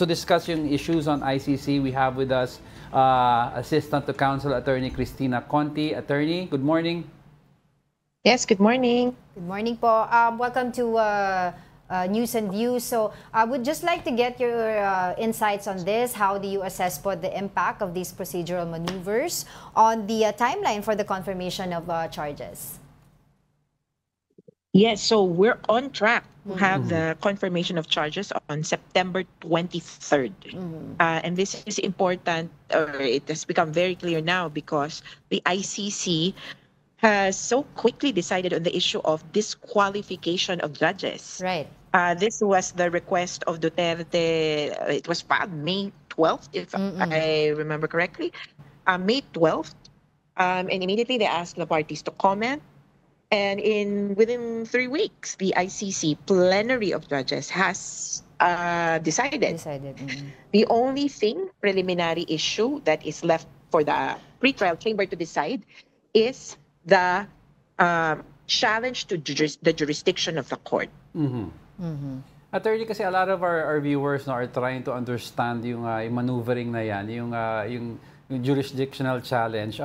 To discuss yung issues on ICC, we have with us Assistant to Counsel Attorney Cristina Conti. Attorney, good morning. Yes, good morning. Good morning po. Welcome to News and Views. So I would just like to get your insights on this. How do you assess po the impact of these procedural maneuvers on the timeline for the confirmation of charges? Yes, so we're on track to have the confirmation of charges on September 23rd. And this is important, or it has become very clear now because the ICC has so quickly decided on the issue of disqualification of judges. Right. This was the request of Duterte. It was filed May 12th, if I remember correctly. May 12th. And immediately they asked the parties to comment. And within 3 weeks, the ICC plenary of judges has decided. The only preliminary issue that is left for the pretrial chamber to decide is the challenge to the jurisdiction of the court. Attorney, kasi a lot of our viewers are trying to understand yung maneuvering na yan, yung jurisdictional challenge.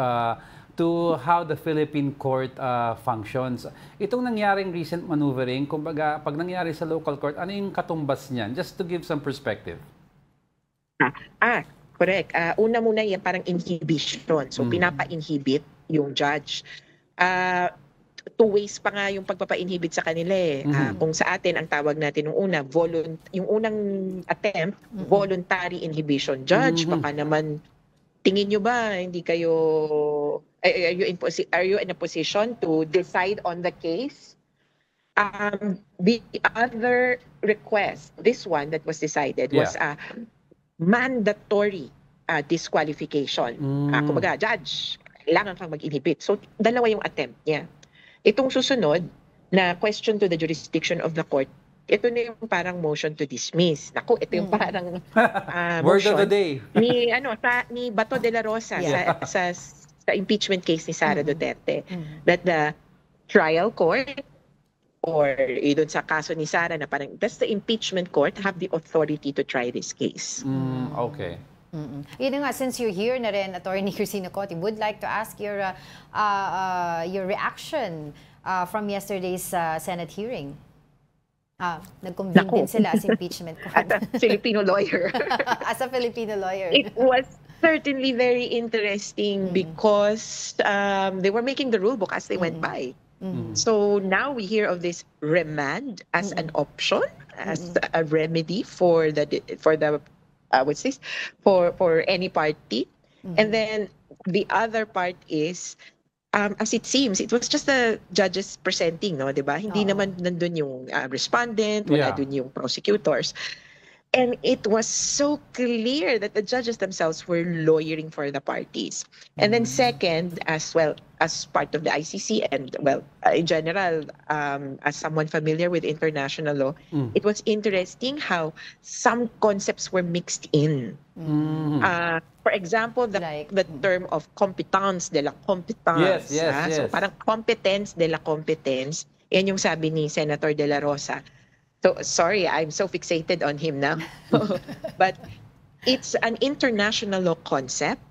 To how the Philippine court functions. Itong nangyaring recent maneuvering, kumbaga, pag nangyari sa local court, ano yung katumbas niyan? Just to give some perspective. Correct. Una muna yan parang inhibition. So, pinapa-inhibit yung judge. 2 ways pa nga yung pagpapa-inhibit sa kanila eh. Kung sa atin, ang tawag natin nung una, yung unang attempt, voluntary inhibition. Judge, baka naman, tingin nyo ba, hindi kayo... Are you in a position to decide on the case? The other request, this one that was decided, was a mandatory disqualification. Kumbaga, judge, kailangan kang mag-inhibit. So, dalawa yung attempt niya. Itong susunod na question to the jurisdiction of the court, ito na yung parang motion to dismiss. Naku, ito yung parang word of the day. Ni Bato de la Rosa sa impeachment case ni Sara Duterte, that the trial court or doon sa kaso ni Sara na parang does the impeachment court have the authority to try this case? Okay. Yun nga, since you're here na rin, Attorney Cristina Conti, would like to ask your reaction from yesterday's Senate hearing. Nag-convene din sila as impeachment court. As a Filipino lawyer. As a Filipino lawyer. It was certainly very interesting because they were making the rule book as they went by. So now we hear of this remand as an option, as a remedy for any party. And then the other part is, as it seems, it was just the judges presenting, no, diba? Hindi naman nandun yung respondent, wala dun yung prosecutors. And it was so clear that the judges themselves were lawyering for the parties. And then second, as well as part of the ICC and, well, in general, as someone familiar with international law, it was interesting how some concepts were mixed in. For example, the term of competence de la competence. Yes. So parang competence de la competence, yan yung sabi ni Senator De La Rosa. So, sorry, I'm so fixated on him now. But it's an international law concept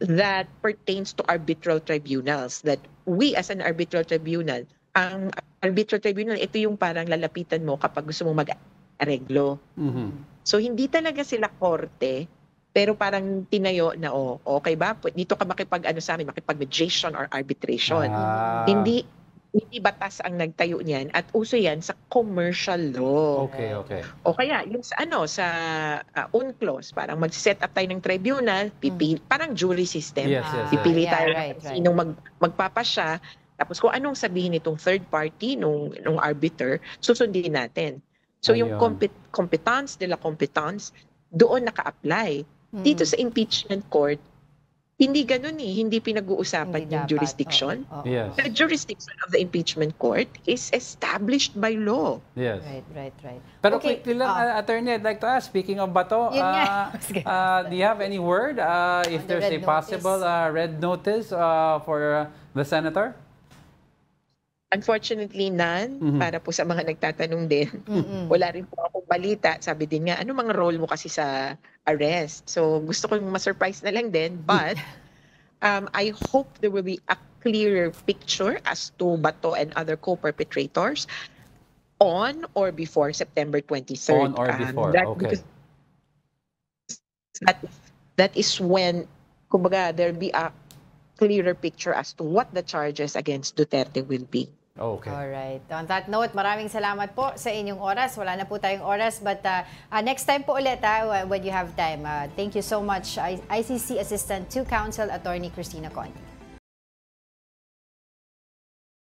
that pertains to arbitral tribunals. That we as an arbitral tribunal, ang arbitral tribunal, ito yung parang lalapitan mo kapag gusto mong mag-areglo. So, hindi talaga sila korte, pero parang tinayo na, okay ba? Dito ka makipag-mediation or arbitration. Hindi batas ang nagtayo niyan at uso yan sa commercial law. Okay. O kaya yung sa UNCLOS, parang mag-set up tayo ng tribunal, parang jury system. Pipili tayo sinong magpapasya, tapos kung anong sabihin nitong third party nung arbiter, susundin natin. So yung competence de la competence doon naka-apply. Dito sa impeachment court, hindi ganun hindi pinag-uusapan yung jurisdiction. The jurisdiction of the impeachment court is established by law. Yes. Right. Pero quickly lang, Attorney, I'd like to ask, speaking of Bato, do you have any word if there's a possible red notice for the senator? Unfortunately, none. Para po sa mga nagtatanong din. Wala rin po akong balita, sabi din nga, ano mga role mo kasi sa arrest? So gusto kong ma-surprise na lang din, but I hope there will be a clearer picture as to Bato and other co-perpetrators on or before September 23rd. On or before, okay. Because that is when, kumbaga, there'll be a clearer picture as to what the charges against Duterte will be. Okay. Alright. On that note, maraming salamat po sa inyong oras. Wala na po tayong oras, but next time po ulit when you have time. Thank you so much, ICC Assistant to Counsel Attorney Cristina Conti.